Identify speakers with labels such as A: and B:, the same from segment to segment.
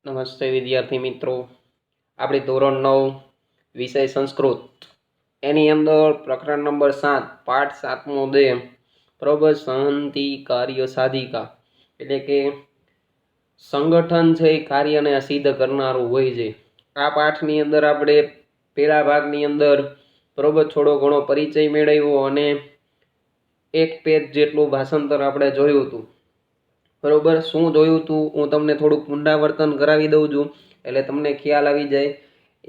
A: નમસ્તે વિદ્યાર્થી મિત્રો, આપણી ધોરણ 9 વિષય સંસ્કૃત એની અંદર પ્રકરણ નંબર 7 પાઠ 7મો દે બરોબર. સહંતિ કાર્ય સાધિકા એટલે કે સંગઠન છે એ કાર્યને સિદ્ધ કરનારું હોય છે. આ પાઠની અંદર આપણે પહેલા ભાગની અંદર બરોબર થોડો ઘણો પરિચય મેળવ્યો અને એક પેજ જેટલું ભાષાંતર આપણે જોયું હતું. બરોબર, શું જોયું હતું હું તમને થોડુંક પુનરાવર્તન કરાવી દઉં છું એટલે તમને ખ્યાલ આવી જાય.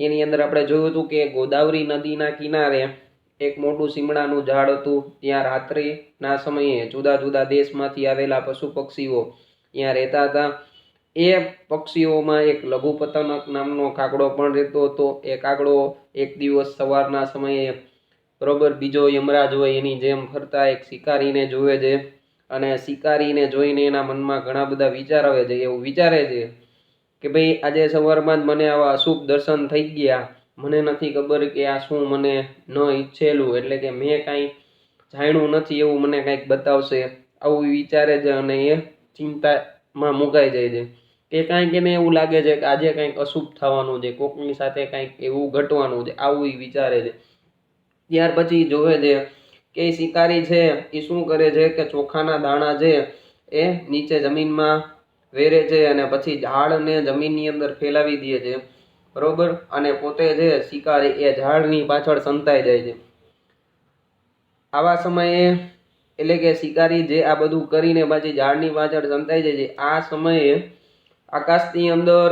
A: એની અંદર આપણે જોયું હતું કે ગોદાવરી નદીના કિનારે એક મોટું સીમડાનું ઝાડ હતું. ત્યાં રાત્રિના સમયે જુદા જુદા દેશમાંથી આવેલા પશુ પક્ષીઓ ત્યાં રહેતા હતા. એ પક્ષીઓમાં એક લઘુપતનક નામનો કાગડો પણ રહેતો હતો. એ કાગડો એક દિવસ સવારના સમયે બરોબર બીજો યમરાજ હોય એની જેમ ફરતા એક શિકારીને જોવે છે અને શિકારીને જોઈને એના મનમાં ઘણા બધા વિચાર આવે છે. એવું વિચારે છે કે ભાઈ આજે સવારમાં જ મને આવા અશુભ દર્શન થઈ ગયા, મને નથી ખબર કે આ શું મને ન ઈચ્છેલું એટલે કે મેં કાંઈ જાણ્યું નથી એવું મને કાંઈક બતાવશે, આવું વિચારે છે અને એ ચિંતામાં મુકાઈ જાય છે કે કાંઈક એને એવું લાગે છે કે આજે કાંઈક અશુભ થવાનું છે, કોકની સાથે કાંઈક એવું ઘટવાનું છે, આવું એ વિચારે છે. ત્યાર પછી જોવે છે કે શિકારી છે એ શું કરે છે કે ચોખાના દાણા છે એ નીચે જમીનમાં વેરે છે અને પછી ઝાડને જમીનની અંદર ફેલાવી દે છે બરોબર. અને પોતે છે શિકારી એ ઝાડની પાછળ સંતાઈ જાય છે. આવા સમયે એટલે કે શિકારી જે આ બધું કરીને પાછી ઝાડની પાછળ સંતાઈ જાય છે, આ સમયે આકાશની અંદર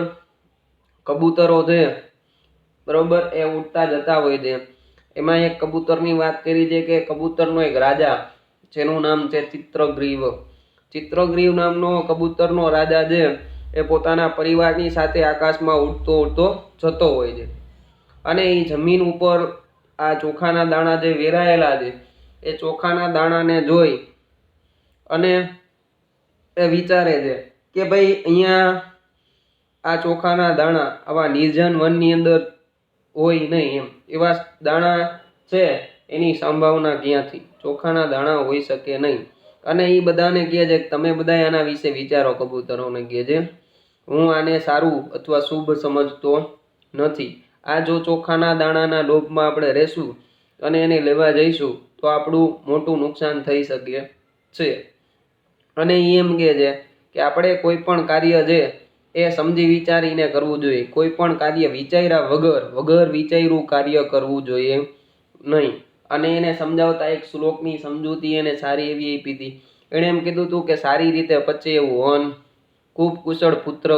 A: કબૂતરો છે બરોબર એ ઉડતા જતા હોય છે. એમાં એક કબૂતરની વાત કરી છે કે કબૂતરનો એક રાજા જેનું નામ છે ચિત્રગ્રીવ. ચિત્રગ્રીવ નામનો કબૂતરનો રાજા છે એ પોતાના પરિવારની સાથે આકાશમાં ઉડતો ઉડતો જતો હોય છે અને એ જમીન ઉપર આ ચોખાના દાણા જે વેરાયેલા છે એ ચોખાના દાણાને જોઈ અને એ વિચારે છે કે ભાઈ અહીંયા આ ચોખાના દાણા આવા નિર્જન વનની અંદર હોય નહીં, એમ એવા દાણા છે એની સંભાવના ક્યાંથી, ચોખાના દાણા હોઈ શકે નહીં. અને એ બધાને કહે છે કે તમે બધા આના વિશે વિચારો. કબૂતરોને કહે છે હું આને સારું અથવા શુભ સમજતો નથી. આ જો ચોખાના દાણાના લોભમાં આપણે રહેશું અને એને લેવા જઈશું તો આપણું મોટું નુકસાન થઈ શકે છે. અને એ એમ કહે છે કે આપણે કોઈ પણ કાર્ય છે એ સમજી વિચારીને કરવું જોઈએ. કોઈ પણ કાર્ય વિચાર્યા વગર વિચાર્યું કાર્ય કરવું જોઈએ નહીં. અને એને સમજાવતા એક શ્લોકની સમજૂતી એને સારી એવી આપી હતી. એણે એમ કીધું હતું કે સારી રીતે પચે એવું વન, ખૂબ કુશળ પુત્ર,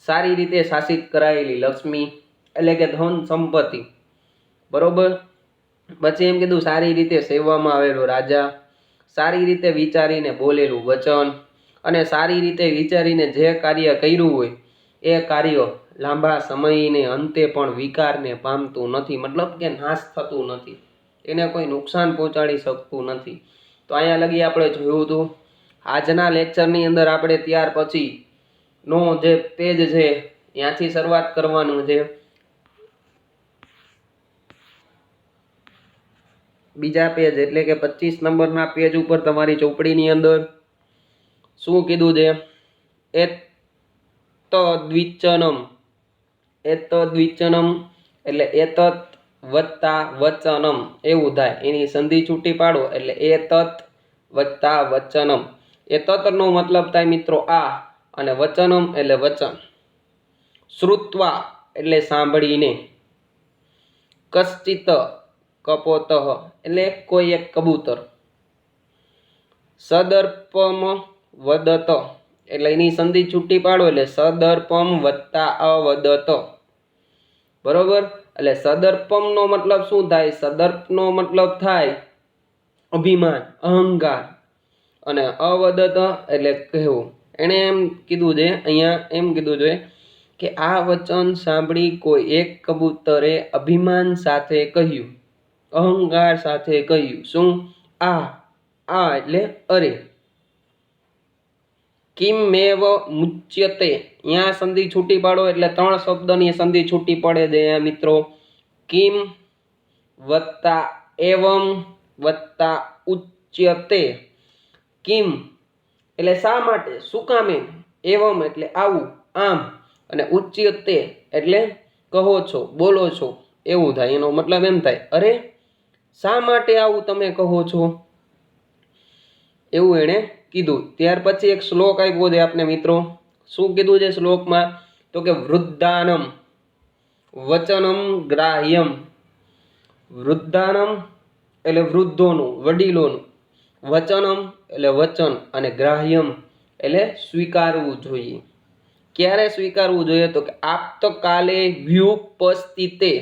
A: સારી રીતે શાસિત કરાયેલી લક્ષ્મી એટલે કે ધન સંપત્તિ બરોબર. પછી એમ કીધું સારી રીતે સેવામાં આવેલો રાજા, સારી રીતે વિચારીને બોલેલું વચન અને સારી રીતે વિચારીને જે કાર્ય કર્યું હોય એ કાર્ય લાંબા સમયને અંતે પણ વિકારને પામતું નથી, મતલબ કે નાશ થતું નથી, એને કોઈ નુકસાન પહોંચાડી શકતું નથી. તો અહીંયા લગી આપણે જોયું હતું. આજના લેક્ચરની અંદર આપણે ત્યાર પછી નો જે પેજ છે ત્યાંથી શરૂઆત કરવાનું છે. બીજા પેજ એટલે કે 25 નંબરના પેજ ઉપર તમારી ચોપડીની અંદર શું કીધું છે? એતદ્વિચનમ. એતદ્વિચનમ એટલે એતત વત્તા વચનમ એવું થાય. એની સંધિ છૂટી પાડો એટલે એતત વત્તા વચનમ. એતતનો મતલબ થાય મિત્રો આ અને વચનમ એટલે વચન. શ્રુત્વા એટલે સાંભળીને. કશ્ચિત કપોતઃ એટલે કોઈ એક કબૂતર. સદર્પમ વદત એટલે એની સંધિ છૂટી પાડો એટલે સદર્પમ વત્તા અવદત બરોબર. એટલે સદર્પમનો મતલબ શું થાય? સદર્પનો મતલબ થાય અભિમાન, અહંકાર અને અવદત એટલે કહેવું. એણે એમ કીધું છે અહીંયા એમ કીધું છે કે આ વચન સાંભળી કોઈ એક કબૂતરે અભિમાન સાથે કહ્યું, અહંકાર સાથે કહ્યું. શું? આ એટલે અરે. કિમેવ મુચ્યતે અહીંયા સંધિ છૂટી પાડો એટલે 3 શબ્દની સંધિ છૂટી પડે છે મિત્રો. કિમ વત્તા એવમ વત્તા ઉચ્યતે. કિમ એટલે શા માટે, શું કામ એમ. એવમ એટલે આવું, આમ. અને ઉચ્યતે એટલે કહો છો, બોલો છો એવું થાય. એનો મતલબ એમ થાય, અરે શા માટે આવું તમે કહો છો, એવું એણે કીધું. ત્યાર પછી એક શ્લોક આપ્યો છે આપને મિત્રો. શું કીધું છે શ્લોકમાં? તો કે વૃદ્ધાનમ વચનમ ગ્રાહ્યમ. વૃદ્ધાનમ એટલે વૃદ્ધોનું, વડીલોનું, વચનમ એટલે વચન, અને ગ્રાહ્યમ એટલે સ્વીકારવું જોઈએ. ક્યારે સ્વીકારવું જોઈએ? તો કે આપ્તકાલે વ્યુપસ્થિતે.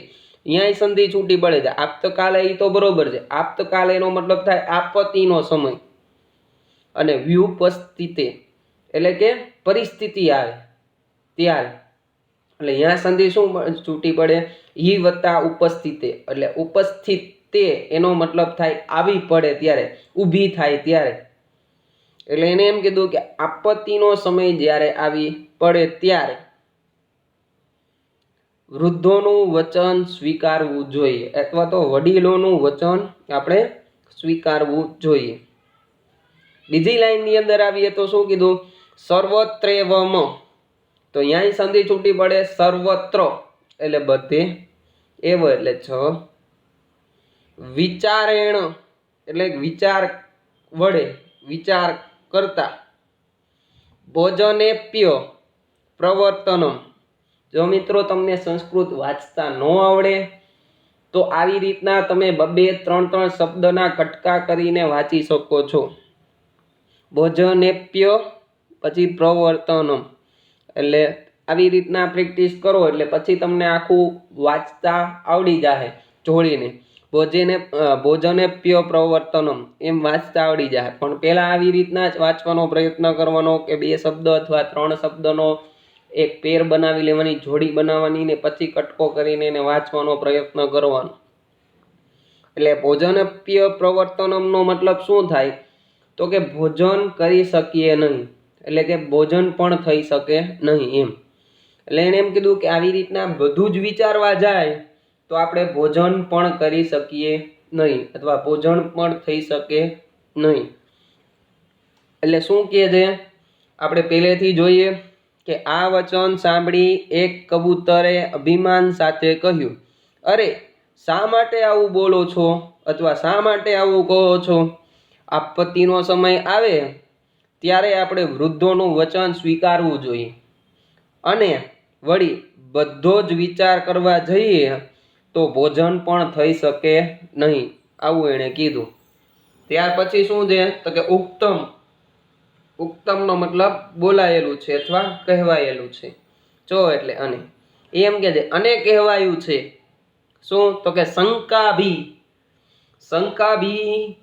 A: અહીંયા સંધિ છૂટી પડે છે. આપ્તકાલે એ તો બરોબર છે. આપ્તકાલે એનો મતલબ થાય આપત્તિનો સમય, અને વ્યુપસ્થિતે એટલે કે પરિસ્થિતિ આવે ત્યારે. એટલે અહીંયા સંધિ શું છૂટી પડે? હિ વત્તા ઉપસ્થિતે એટલે ઉપસ્થિતે એનો મતલબ થાય આવી પડે ત્યારે, ઊભી થાય ત્યારે. એટલે એને એમ કીધું કે આપત્તિનો સમય જ્યારે આવી પડે ત્યારે વૃદ્ધોનું વચન સ્વીકારવું જોઈએ, અથવા તો વડીલોનું વચન આપણે સ્વીકારવું જોઈએ. બીજી લાઈનની અંદર આવીએ તો શું કીધું? સર્વત્રેવમ. તો અહીંયા સંધિ છૂટી પડે સર્વત્ર એટલે બધે, એવ એટલે છ, વિચારેણ એટલે વિચાર વડે, વિચાર કરતા, ભોજનેપ્ય પ્રવર્તનમ. જો મિત્રો તમને સંસ્કૃત વાંચતા ન આવડે તો આવી રીતના તમે 2-3 શબ્દના કટકા કરીને વાંચી શકો છો. ભોજનેપ્ય પછી પ્રવર્તનમ, એટલે આવી રીતના પ્રેક્ટિસ કરો એટલે પછી તમને આખું વાંચતા આવડી જાય જોડીને. ભોજનેપ્ય પ્રવર્તનમ એમ વાંચતા આવડી જાય. પણ પહેલા આવી રીતના જ વાંચવાનો પ્રયત્ન કરવાનો કે 2 શબ્દ અથવા 3 શબ્દનો એક પેર બનાવી લેવાની, જોડી બનાવવાની, ને પછી કટકો કરીને એને વાંચવાનો પ્રયત્ન કરવાનો. એટલે ભોજનેપ્ય પ્રવર્તનમનો મતલબ શું થાય? તો કે ભોજન કરી શકીએ નહીં, એટલે કે ભોજન પણ થઈ શકે નહીં એમ. એટલે એને એમ કીધું કે આવી રીતના બધું જ વિચારવા જાય તો આપણે ભોજન પણ કરી શકીએ નહીં, અથવા ભોજન પણ થઈ શકે નહીં. એટલે શું કહે છે આપણે પહેલેથી જોઈએ કે આ વચન સાંભળી એક કબૂતરે અભિમાન સાથે કહ્યું, અરે શા માટે આવું બોલો છો, અથવા શા માટે આવું કહો છો? આપત્તિનો સમય આવે ત્યારે આપણે વૃદ્ધોનું વચન સ્વીકારવું જોઈએ, અને વળી બધો જ વિચાર કરવા જઈએ તો ભોજન પણ થઈ શકે નહીં, આવું એણે કીધું. ત્યાર પછી શું છે? તો કે ઉક્તમ. ઉક્તમનો મતલબ બોલાયેલું છે અથવા કહેવાયેલું છે. ચો એટલે અને. એમ કે છે અને કહેવાયું છે. શું? તો કે શંકાભી. શંકાભી.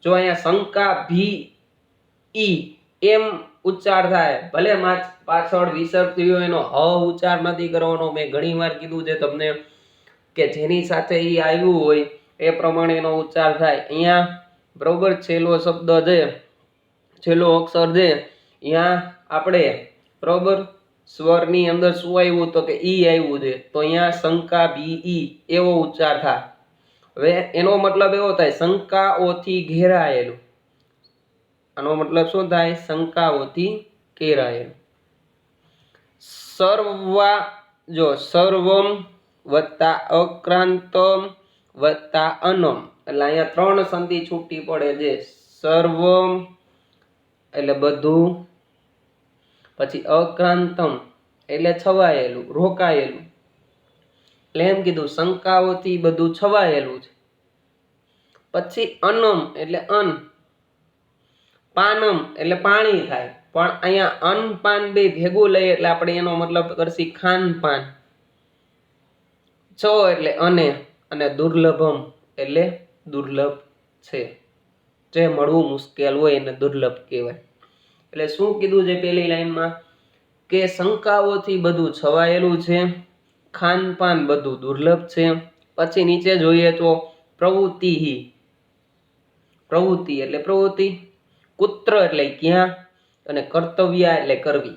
A: જો અહીંયા શંકાભી ઈ એમ ઉચ્ચાર થાય, ભલે પાછળ વિસર્ગ થયો એનો હ ઉચ્ચાર નથી કરવાનો. મેં ઘણી વાર કીધું છે તમને કે જેની સાથે ઈ આવ્યું હોય એ પ્રમાણે એનો ઉચ્ચાર થાય. અહીંયા બરોબર છેલ્લો શબ્દ છે, છેલ્લો અક્ષર છે, અહીંયા આપણે બરોબર સ્વરની અંદર શું આવ્યું? તો કે ઈ આવ્યું છે. તો અહીંયા શંકા ભી ઈ એવો ઉચ્ચાર થાય. હવે એનો મતલબ એવો થાય શંકાઓથી ઘેરાયેલું. આનો મતલબ શું થાય? શંકાઓથી ઘેરાયેલું. સર્વા, જો સર્વમ વત્તા અક્રાંતમ વત્તા અનમ, એટલે અહીંયા 3 સંધિ છૂટી પડે છે. સર્વમ એટલે બધું, પછી અક્રાંતમ એટલે છવાયેલું, રોકાયેલું. એટલે એમ કીધું શંકાઓથી બધું છવાયેલું છે. પછી અનમ એટલે અન્ન, પાનમ એટલે પાણી થાય. પણ અહીંયા અન્ન પાન બે ભેગું લઈએ એટલે આપણે એનો મતલબ કરશી ખાન પાન. છો એટલે અને દુર્લભમ એટલે દુર્લભ છે, જે મળવું મુશ્કેલ હોય એને દુર્લભ કહેવાય. એટલે શું કીધું છે પેલી લાઈનમાં? કે શંકાઓથી બધું છવાયેલું છે, ખાનપાન બધું દુર્લભ છે. પછી નીચે જોઈએ તો પ્રવૃત્તિ. પ્રવૃત્તિ એટલે પ્રવૃત્તિ, કુત્ર એટલે ક્યાં, અને કર્તવ્ય એટલે કરવી.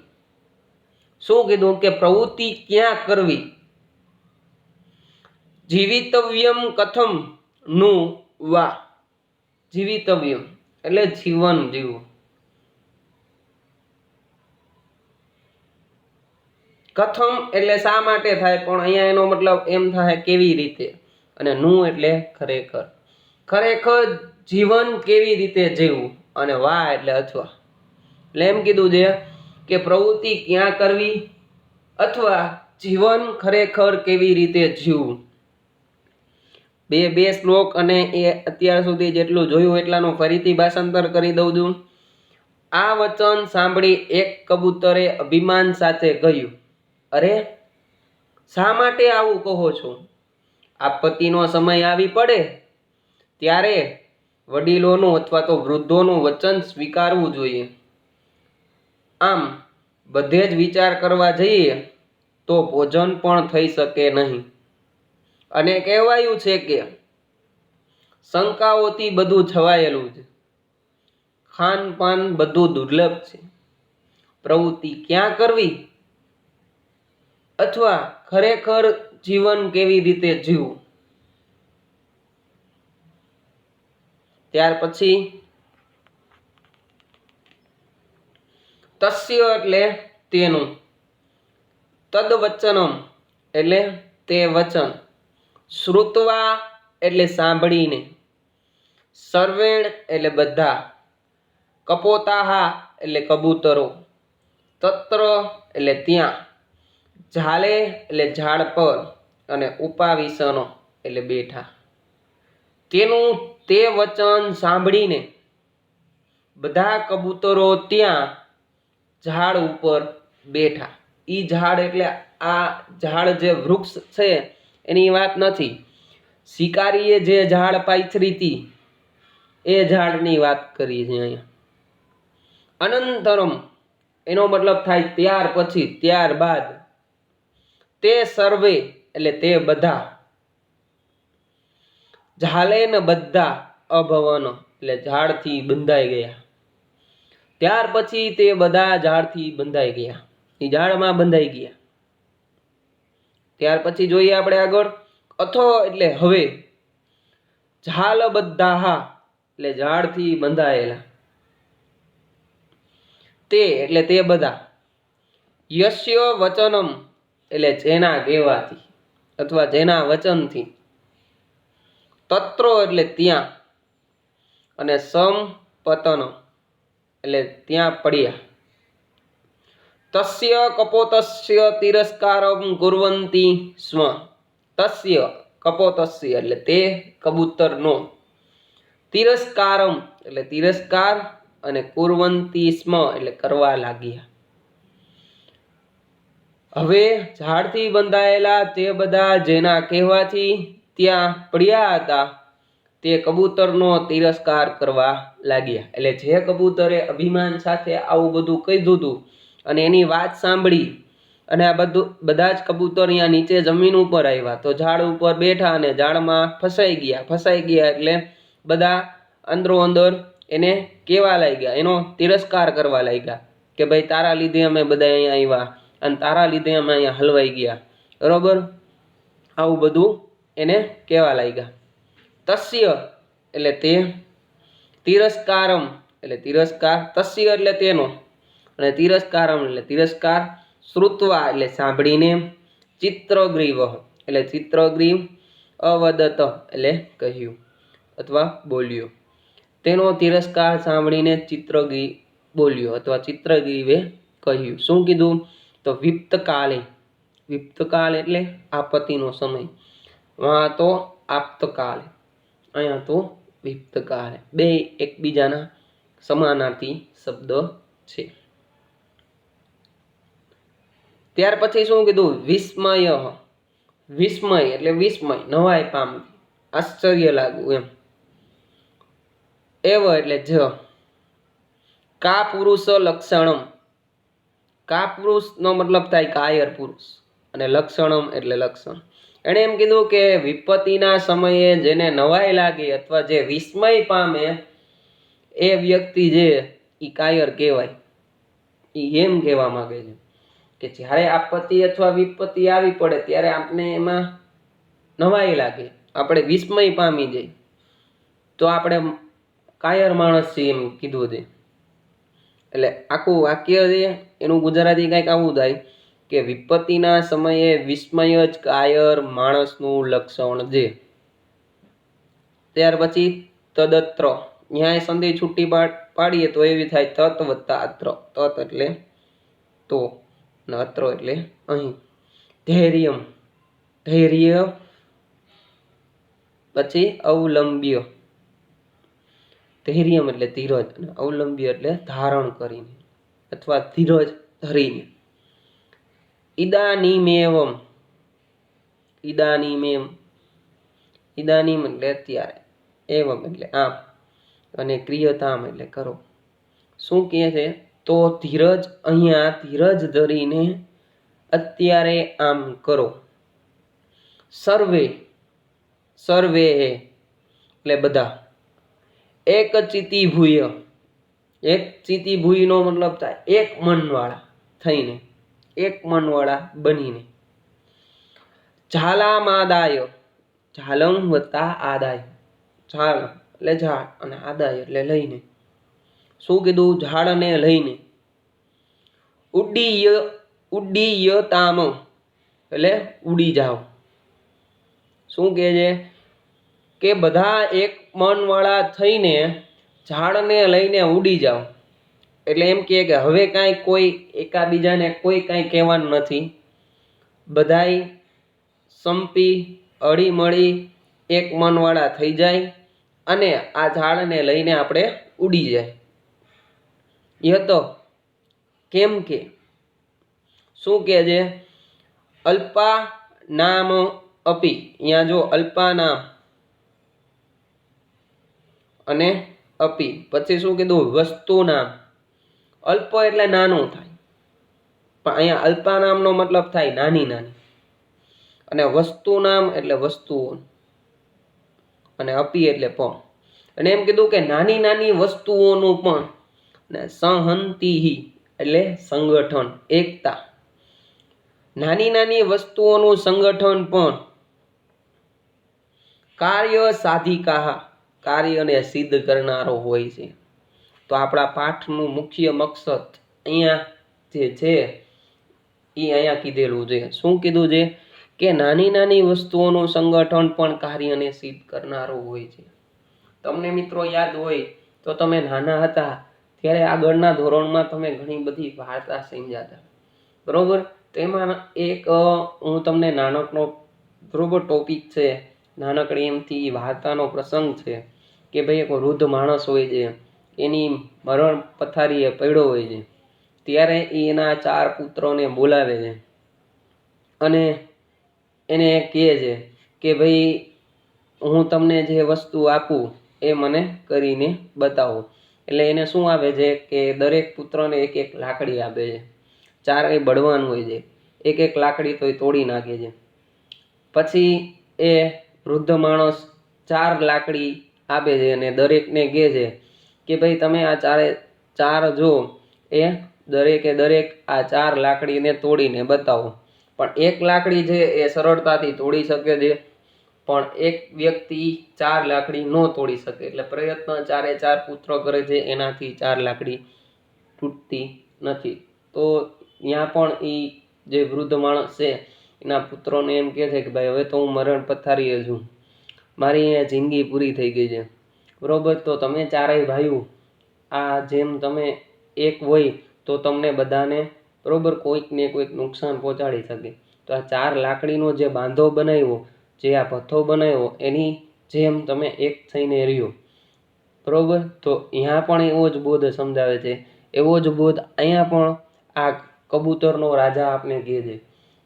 A: શું કીધું? કે પ્રવૃત્તિ ક્યાં કરવી? જીવિતવ્યમ કથમ નું વા. જીવિતવ્યમ એટલે જીવન જીવવું. કથમ એટલે શા માટે થાય, પણ અહીંયા એનો મતલબ એમ થાય કેવી રીતે, અને નું એટલે ખરેખર. ખરેખર જીવન કેવી રીતે જીવવું, અને વા એટલે અથવા. એટલે એમ કીધું છે કે પ્રવૃત્તિ ક્યાં કરવી અથવા જીવન ખરેખર કેવી રીતે જીવવું. બે શ્લોક, અને એ અત્યાર સુધી જેટલું જોયું એટલાનું ફરીથી ભાષાંતર કરી દઉં છું. આ વચન સાંભળી એક કબૂતરે અભિમાન સાથે કહ્યું, અરે શા માટે આવું કહો છો? આપત્તિનો સમય આવી પડે ત્યારે વડીલોનું અથવા તો વૃદ્ધોનું વચન સ્વીકારવું જોઈએ. આમ બધે જ વિચાર કરવા જઈએ તો ભોજન પણ થઈ શકે નહીં. અને કહેવાયું છે કે શંકાઓથી બધું છવાયેલું છે, ખાનપાન બધું દુર્લભ છે. પ્રવૃત્તિ ક્યાં કરવી અથવા ખરેખર જીવન કેવી રીતે જીવવું. ત્યાર પછી તસ્ય એટલે તેનું, તદવચનમ એટલે તે વચન, શ્રુત્વા એટલે સાંભળીને, સર્વેણ એટલે બધા, કપોતાહા એટલે કબૂતરો, તત્ર એટલે ત્યાં, ઝાલે એટલે ઝાડ પર, અને ઉપાવિશનો એટલે બેઠા. તેનું તે વચન સાંભળીને બધા કબૂતરો ત્યાં ઝાડ ઉપર બેઠા. ઈ ઝાડ એટલે આ ઝાડ જે વૃક્ષ છે એની વાત નથી. શિકારીએ જે ઝાડ પાથરી હતી એ ઝાડની વાત કરી છે અહીંયા. અનંતરમ એનો મતલબ થાય ત્યાર પછી, ત્યાર બાદ. તે સર્વે એટલે તે બધા, ઝાલે ને બધા, અભવન એટલે ઝાડથી બંધાઈ ગયા. ત્યાર પછી તે બધા ઝાડથી બંધાઈ ગયા, એ ઝાડમાં બંધાઈ ગયા. ત્યાર પછી જોઈએ આપણે આગળ, અથો એટલે હવે, ઝાલ બધા એટલે ઝાડથી બંધાયેલા, તે એટલે તે બધા, યસ્ય વચનમ એટલે જેના કહેવાથી અથવા જેના વચનથી, તત્ર એટલે ત્યાં, અને સંપતન એટલે ત્યાં પડ્યા. તસ્ય કપોતસ્ય તિરસ્કારમ કુર્વંતી સ્મ. તસ્ય કપોતસ્ય એટલે તે કબૂતરનો, તિરસ્કારમ એટલે તિરસ્કાર, અને કુર્વંતી સ્મ એટલે કરવા લાગ્યા. હવે ઝાડથી બંધાયેલા તે બધા જેના કહેવાથી ત્યાં પડ્યા હતા તે કબૂતરનો તિરસ્કાર કરવા લાગ્યા. એટલે જે કબૂતરે અભિમાન સાથે આવું બધું કીધું હતું અને એની વાત સાંભળી, અને આ બધા જ કબૂતર અહીંયા નીચે જમીન ઉપર આવ્યા, તો ઝાડ ઉપર બેઠા અને ઝાડમાં ફસાઈ ગયા એટલે બધા અંદરો અંદર એને કેવા લાગ્યા, એનો તિરસ્કાર કરવા લાગ્યા કે ભાઈ તારા લીધે અમે બધા અહીંયા આવ્યા, અને તારા લીધે અમે અહીંયા હલવાઈ ગયા, બરોબર. આવું બધું એને કેવા લાગ્યા. તસ્ય એટલે તે, તિરસ્કારમ એટલે તિરસ્કાર, તસ્ય એટલે તેનો, અને તિરસ્કારમ એટલે તિરસ્કાર, શ્રુત્વા એટલે સાંભળીને, ચિત્રગ્રીવ એટલે ચિત્રગ્રીવ, અવદત એટલે કહ્યું અથવા બોલ્યો. તેનો તિરસ્કાર સાંભળીને ચિત્રગ્રીવ બોલ્યો અથવા ચિત્રગ્રીવે કહ્યું. શું કીધું? તો વિપ્તકાલે, વિપ્તકાલ એટલે આપત્તિનો સમય, વહાં તો આપ્તકાલે, અહીંયા તો વિપ્તકાલે. બે એકબીજાના સમાનાર્થી શબ્દ છે. ત્યાર પછી શું કીધું? વિસ્મય, વિસ્મય એટલે વિસ્મય, નવાઈ પામવી, આશ્ચર્ય લાગવું એમ. એવ એટલે જ, કા પુરુષ લક્ષણમ, કા પુરુષ નો મતલબ થાય કાયર પુરુષ, અને લક્ષણમ એટલે લક્ષણ. એણે એમ કીધું કે વિપત્તિના સમયે જેને નવાઈ લાગે અથવા જે વિસ્મય પામે એ વ્યક્તિ જે ઈ કાયર કહેવાય. ઈ એમ કહેવા માંગે છે કે જ્યારે આપત્તિ અથવા વિપત્તિ આવી પડે ત્યારે આપણે એમાં નવાઈ લાગે, આપણે વિસ્મય પામી જાય, તો આપણે કાયર માણસ છે એમ કીધું છે. એટલે આખું વાક્ય છે એનું ગુજરાતી કંઈક આવું થાય કે વિપત્તિના સમયે વિસ્મય જ કાયર માણસનું લક્ષણ છે. ત્યાર પછી તદત્ર, ન્યાય સંધિ છૂટી પાડીએ તો એવી થાય તત વત્તા અત્ર. તત એટલે તો, ને અત્ર એટલે અહીં. ધૈર્યમ, ધૈર્ય. પછી અવલંબ્ય, ધૈર્યમ એટલે ધીરજ, અને અવલંબ્ય એટલે ધારણ કરીને અથવા ધીરજ ધરીને. ઇદાનીમેવમ, ઇદાનીમેમ, ઇદાનીમ એટલે અત્યારે, એવમ એટલે આમ, અને ક્રિયતામ એટલે કરો. શું કહે છે? તો ધીરજ, અહીંયા ધીરજ ધરીને અત્યારે આમ કરો. સર્વે, સર્વે એટલે બધા. એક ચિતિભૂય, એક ચિતિભૂયનો મતલબ થાય એક મનવાળા થઈને, એક મનવાળા બનીને. ઝાલામાદાય, ઝાલમ વત્તા આદાય, ઝાલ એટલે ઝાડ અને આદાય એટલે લઈને. શું કીધું? ઝાડને લઈને. ઉડ્ડીય, ઉડ્ડીયતામ એટલે ઉડી જાઓ. શું કહે છે? કે બધા એક મનવાળા થઈને ઝાડને લઈને ઉડી જાઓ. એટલે એમ કહે કે હવે કાંઈ કોઈ એકાબીજાને કોઈ કાંઈ કહેવાનું નથી. બધાય સંપી હળીમળી એક મનવાળા થઈ જાય અને આ ઝાડને લઈને આપણે ઉડી જાય. યત, કેમ કે શું કહે છે? અલ્પા નામ અપી, અહીંયા જો અલ્પા નામ અને અપી, પછી શું કીધું? વસ્તુ નામ. અલ્પ એટલે નાનું થાય, પણ અહીંયા અલ્પા નામનો મતલબ થાય નાની નાની, અને વસ્તુ નામ એટલે વસ્તુઓ, અને અપી એટલે પણ. અને એમ કીધું કે નાની નાની વસ્તુઓનું પણ, ને સહંતિહી એટલે સંગઠન, એકતા. નાની નાની વસ્તુઓનું સંગઠન પણ. કાર્ય સાધિકા, કાર્યને સિદ્ધ કરનારો હોય છે. તો આપણા પાઠનું મુખ્ય મકસદ અહીંયા જે છે એ અહીંયા કીધેલું છે. શું કીધું છે? કે નાની નાની વસ્તુઓનું સંગઠન પણ કાર્યને સિદ્ધ કરનારું હોય છે. તમને મિત્રો યાદ હોય તો તમે નાના હતા ત્યારે આગળના ધોરણમાં તમે ઘણી બધી વાર્તા સમજ્યા હતા, બરોબર? તેમાં એક હું તમને નાનકડો બરોબર ટોપિક છે, નાનકડી એમથી વાર્તાનો પ્રસંગ છે કે ભાઈ એક વૃદ્ધ માણસ હોય છે, એની મરણ પથારીએ પડ્યો હોય છે. ત્યારે એના 4 પુત્રોને બોલાવે છે અને એને કહે છે કે ભાઈ હું તમને જે વસ્તુ આપું એ મને કરીને બતાવો. એટલે એને શું આપે છે કે દરેક પુત્રને એક એક લાકડી આપે છે. 4 બળવાન હોય છે, એક એક લાકડી તો એ તોડી નાખે છે. પછી એ વૃદ્ધ માણસ 4 લાકડી આપે છે અને દરેકને કહે છે કે ભાઈ તમે આ 4 જો એ દરેકે દરેક આ 4 લાકડીને તોડીને બતાવો. પણ એક લાકડી છે એ સરળતાથી તોડી શકે છે, પણ એક વ્યક્તિ 4 લાકડી ન તોડી શકે. એટલે પ્રયત્ન 4 પુત્રો કરે છે, એનાથી 4 લાકડી તૂટતી નથી. તો ત્યાં પણ એ જે વૃદ્ધ માણસ છે એના પુત્રોને એમ કહે છે કે ભાઈ હવે તો હું મરણ પથારીએ છું, મારી અહીંયા જિંદગી પૂરી થઈ ગઈ છે, બરોબર? તો તમે 4 ભાઈઓ આ જેમ તમે એક હોય તો તમને બધાને બરોબર કોઈક ને કોઈક નુકસાન પહોંચાડી શકે. તો આ 4 લાકડીનો જે બાંધો બનાવ્યો, જે આ ભથ્થો બનાવ્યો, એની જેમ તમે એક થઈને રહ્યો, બરોબર? તો અહીંયા પણ એવો જ બોધ સમજાવે છે. એવો જ બોધ અહીંયા પણ આ કબૂતરનો રાજા આપને કહે છે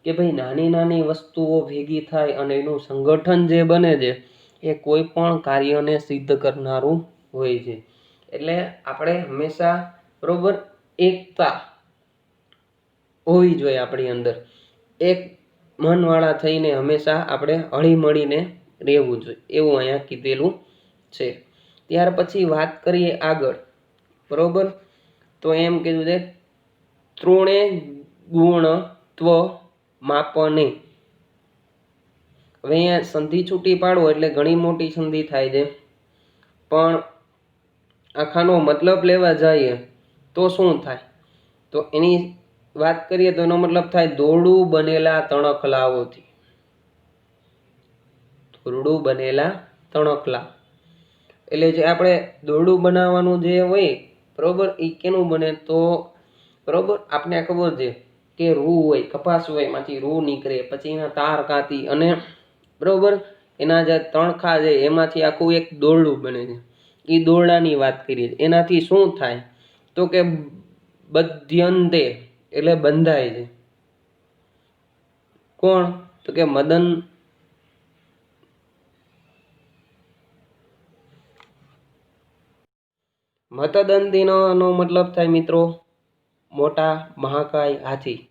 A: કે ભાઈ નાની નાની વસ્તુઓ ભેગી થાય અને એનું સંગઠન જે બને છે એ કોઈ પણ કાર્યને સિદ્ધ કરનારું હોય છે. એટલે આપણે હંમેશા બરોબર એકતા હોવી જોઈએ આપણી અંદર. એક મનવાળા થઈને હંમેશા આપણે હળીમળીને રહેવું જોઈએ, એવું અહીંયા કીધેલું છે. ત્યાર પછી વાત કરીએ આગળ, બરોબર? તો એમ કીધું છે ત્રણે ગુણત્વ માપને. હવે અહીંયા સંધિ છૂટી પાડવો એટલે ઘણી મોટી સંધિ થાય છે, પણ આખાનો મતલબ લેવા જઈએ તો શું થાય? તો એની વાત કરીએ તો એનો મતલબ થાય દોરડું બનેલા તણખલાઓથી. દોરડું બનેલા તણખલા એટલે જે આપણે દોરડું બનાવવાનું જે હોય બરોબર, એ કેનું બને તો બરોબર આપણે ખબર છે કે રૂ હોય, કપાસ હોય, એમાંથી રૂ નીકળે, પછી એના તાર કાતી અને બરોબર એના જે તણખા છે એમાંથી આખું એક દોરડું બને છે. એ દોરડાની વાત કરીએ. એનાથી શું થાય તો કે બધ્યંતે એટલે બંધાય છે. કોણ તો કે મદન મતદંતીનો મતલબ થાય મિત્રો મોટા મહાકાય હાથી.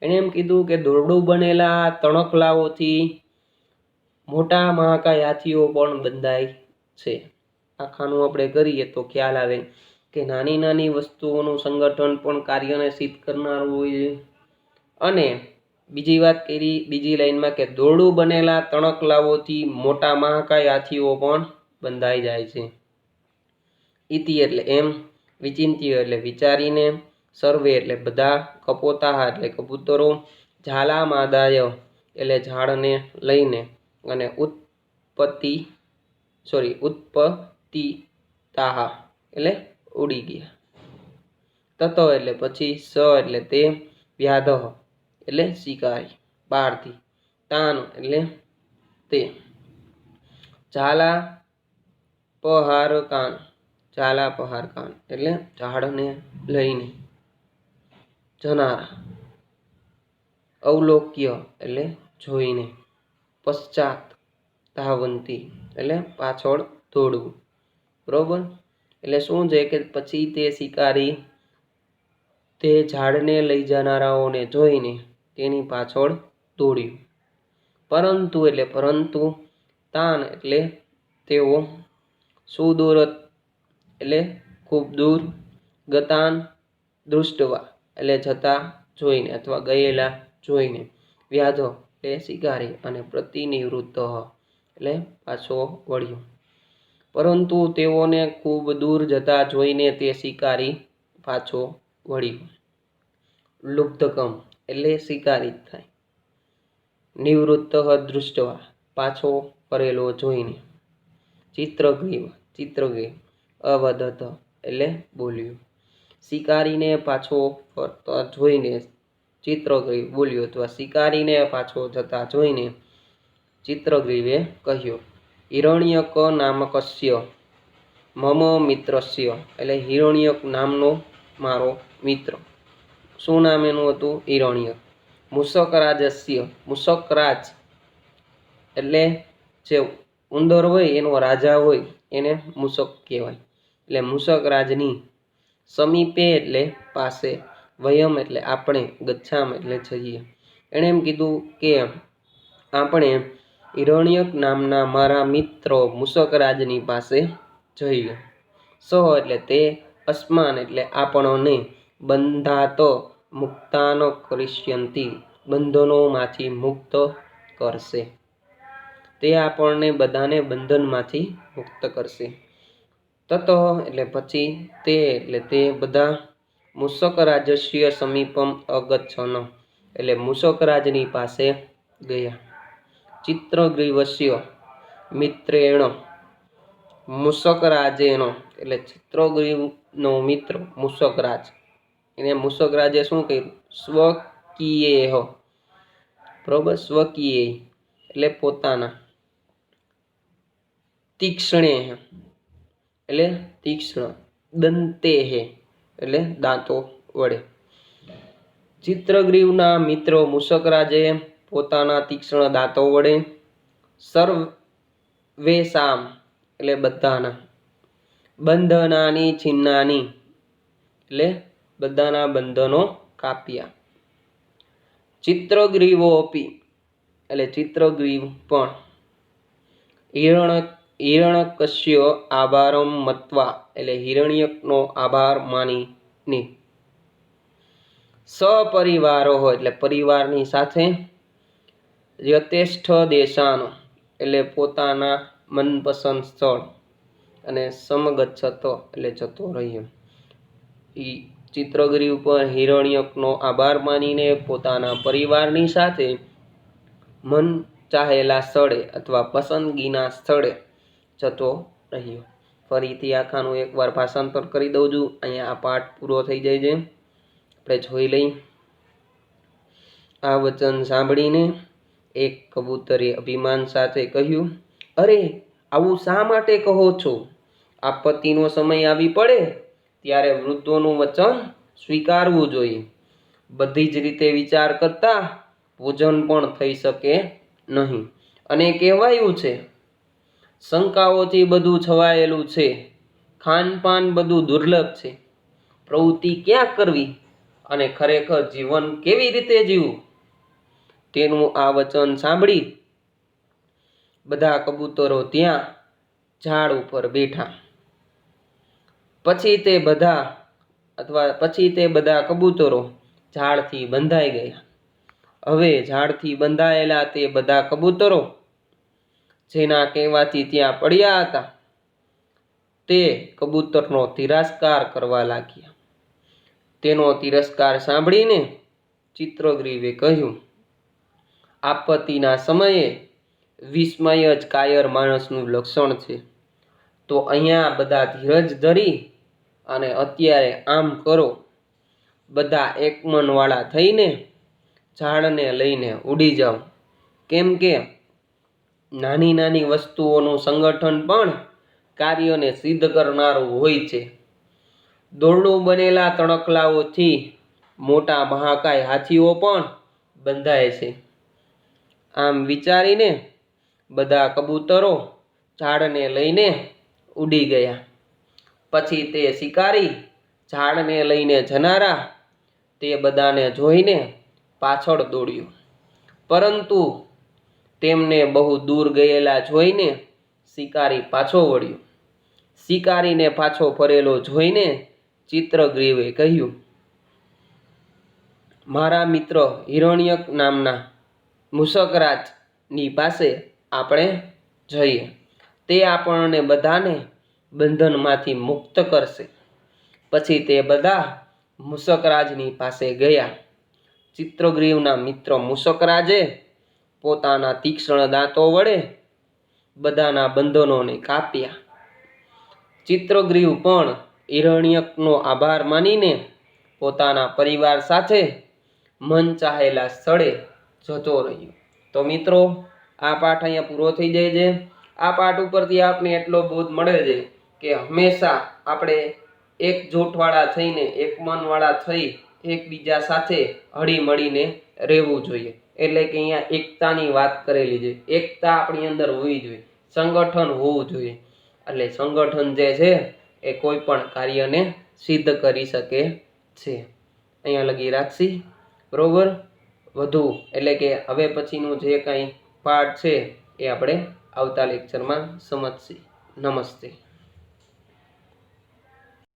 A: એને એમ કીધું કે દોરડું બનેલા તણખલાઓથી મોટા મહાકાય હાથીઓ પણ બંધાય છે. આખાનું આપણે કરીએ તો ખ્યાલ આવે કે નાની નાની વસ્તુઓનું સંગઠન પણ કાર્યને સિદ્ધ કરનારું હોય છે. અને બીજી વાત કરી બીજી લાઈનમાં કે દોરડું બનેલા તણખલાઓથી મોટા મહાકાય હાથીઓ પણ બંધાઈ જાય છે. ઇતિ એટલે એમ, વિચિંત્ય એટલે વિચારીને, સર્વે એટલે બધા, કપોતાહ એટલે કબૂતરો, ઝાલા માદાય એટલે ઝાડને લઈને, અને ઉત્પત્તિતાહ એટલે ઉડી ગયા. તત એટલે પછી, સ એટલે તે, વ્યાધઃ એટલે શિકારી બહારથી, તાન એટલે તે, ઝાલા પહારકાન એટલે ઝાડને લઈને જનારા, અવલોક્ય એટલે જોઈને, પશ્ચાત ધાવંતી એટલે પાછળ દોડવું. બરોબર એટલે શું છે કે પછી તે શિકારી તે ઝાડને લઈ જનારાઓને જોઈને તેની પાછળ દોડ્યું. પરંતુ તાન એટલે તેઓ, સુદૂરત એટલે ખૂબ દૂર, ગતાન દૃષ્ટવા એટલે જતા જોઈને અથવા ગયેલા જોઈને, વ્યાધો એટલે શિકારી, અને પ્રતિનિવૃત્ત એટલે પાછો વળ્યો. પરંતુ તેઓને ખૂબ દૂર જતા જોઈને તે શિકારી પાછો વળ્યો. લુબ્ધકમ એટલે શિકારી થાય. નિવૃત્ત દૃષ્ટવા પાછો ફરેલો જોઈને. ચિત્રગ્રીવ અવદત એટલે બોલ્યું. શિકારીને પાછો ફરતા જોઈને ચિત્રગ્રીવ બોલ્યો, અથવા શિકારીને પાછો જતા જોઈને ચિત્રગ્રીવે કહ્યું. હિરણ્યક નામકસ્ય મમ મિત્રસ્ય એટલે હિરણ્યક નામનો મારો મિત્ર. શું નામ એનું હતું? હિરણ્યક. મુષકરાજસ્ય મુષકરાજ એટલે જે ઉંદર હોય એનો રાજા હોય એને મૂષક કહેવાય. એટલે મૂષકરાજની, સમીપે એટલે પાસે, વયમ એટલે આપણે, ગચ્છામ એટલે જઈએ. એણે એમ કીધું કે આપણે હિરણ્યક નામના મારા મિત્ર મૂષકરાજની પાસે જઈએ. સહ એટલે તે, અસ્માન એટલે આપણને, બંધાત મુક્તાન કરિષ્યંતિ બંધનોમાંથી મુક્ત કરશે. તે આપણને બધાને બંધનમાંથી મુક્ત કરશે. તત એટલે પછી, તે એટલે તે બધા, મૂષકરાજસ્ય સમીપમ અગચ્છન એટલે મૂષકરાજની પાસે ગયા. ચિત્રગ્રીવસ્ય મિત્રેણ મૂષકરાજેન એટલે ચિત્રગ્રીવનો મિત્ર મૂષકરાજ, એને મૂષકરાજે શું કર્યું? સ્વકીયેહ બરોબર, સ્વકીય એટલે પોતાના, તીક્ષ્ણેહ એટલે તીક્ષ્ણ, દંતેહ એટલે દાંતો વડે. ચિત્રગ્રીવના મિત્ર મૂષકરાજે પોતાના તીક્ષ્ણ દાંતો વડે સર્વેષામ એટલે બધાના, બંધનાની છિન્નાની એટલે બધાના બંધનો કાપ્યા. ચિત્રગ્રીવોપી એટલે ચિત્રગ્રીવ પણ, હિરણ્યકસ્ય આભારમ મત્વા એટલે હિરણ્યકનો આભાર માનીને, સપરિવારો એટલે પરિવારની સાથે, યથેષ્ઠ દેશાન એટલે પોતાના મનપસંદ સ્થળ, અને સમગચ્છત એટલે જતો રહ્યો. ચિત્રગૃહ પર હિરણ્યકનો આભાર માનીને પોતાના પરિવારની સાથે મન ચાહેલા સ્થળે અથવા પસંદગીના સ્થળે જતો રહ્યો. ફરીથી આખાનું એકવાર ભાષાંતર કરી દઉં છું. અહીંયા આ પાઠ પૂરો થઈ જાય છે. આપણે જોઈ લઈ. આ વચન સાંભળીને એક કબૂતરે અભિમાન સાથે કહ્યું, અરે, આવું શા માટે કહો છો? આપત્તિનો સમય આવી પડે ત્યારે વૃદ્ધોનું વચન સ્વીકારવું જોઈએ. બધી જ રીતે વિચાર કરતા ભોજન પણ થઈ શકે નહીં. અને કહેવાયું છે, શંકાઓથી બધું છવાયેલું છે, ખાનપાન બધું દુર્લભ છે, પ્રવૃત્તિ ક્યાં કરવી અને ખરેખર જીવન કેવી રીતે જીવવું? તેનું આ વચન સાંભળી બધા કબૂતરો ત્યાં ઝાડ ઉપર બેઠા. પછી તે બધા કબૂતરો ઝાડથી બંધાઈ ગયા. હવે ઝાડથી બંધાયેલા તે બધા કબૂતરો જેના કહેવાથી ત્યાં પડ્યા હતા તે કબૂતરનો તિરસ્કાર કરવા લાગ્યા. તેનો તિરસ્કાર સાંભળીને ચિત્રગ્રીવે કહ્યું, આપત્તિના સમયે વિસ્મય જ કાયર માણસનું લક્ષણ છે. તો અહીંયા બધા ધીરજ ધરી અને અત્યારે આમ કરો. બધા એકમનવાળા થઈને ઝાડને લઈને ઉડી જાઓ. કેમ કે નાની નાની વસ્તુઓનું સંગઠન પણ કાર્યને સિદ્ધ કરનારું હોય છે. દોરડું બનેલા તણખલાઓથી મોટા મહાકાય હાથીઓ પણ બંધાય છે. આમ વિચારીને બધા કબૂતરો ઝાડને લઈને ઉડી ગયા. પછી તે શિકારી ઝાડને લઈને જનારા તે બધાને જોઈને પાછળ દોડ્યો. પરંતુ તેમને બહુ દૂર ગયેલા જોઈને શિકારી પાછો વળ્યો. શિકારીને પાછો ફરેલો જોઈને ચિત્રગ્રીવે કહ્યું, મારા મિત્ર હિરણ્યક નામના મૂષકરાજની પાસે આપણે જઈએ. તે આપણને બધાને બંધનમાંથી મુક્ત કરશે. પછી તે બધા મૂષકરાજની પાસે ગયા. ચિત્રગ્રીવના મિત્ર મૂષકરાજે પોતાના તીક્ષ્ણ દાંતો વડે બધાના બંધનોને કાપ્યા. ચિત્રગ્રીવ પણ હિરણ્યકનો આભાર માનીને પોતાના પરિવાર સાથે મન ચાહેલા સ્થળે જતો રહ્યો. તો મિત્રો, આ પાઠ અહીંયા પૂરો થઈ જાય છે. આ પાઠ ઉપરથી આપને એટલો બોધ મળે છે કે હંમેશા આપણે એકજૂટવાળા થઈને, એકમનવાળા થઈ એકબીજા સાથે હળી મળીને રહેવું જોઈએ. એટલે કે અહીંયા એકતાની વાત કરેલી છે. એકતા આપણી અંદર હોવી જોઈએ, સંગઠન હોવું જોઈએ. એટલે સંગઠન જે છે એ કોઈ પણ કાર્યને સિદ્ધ કરી શકે છે. અહીંયા લગી રાખશી. બરોબર. વધુ એટલે કે હવે પછીનું જે કાંઈ પાઠ છે એ આપણે આવતા લેક્ચરમાં સમજશી. નમસ્તે.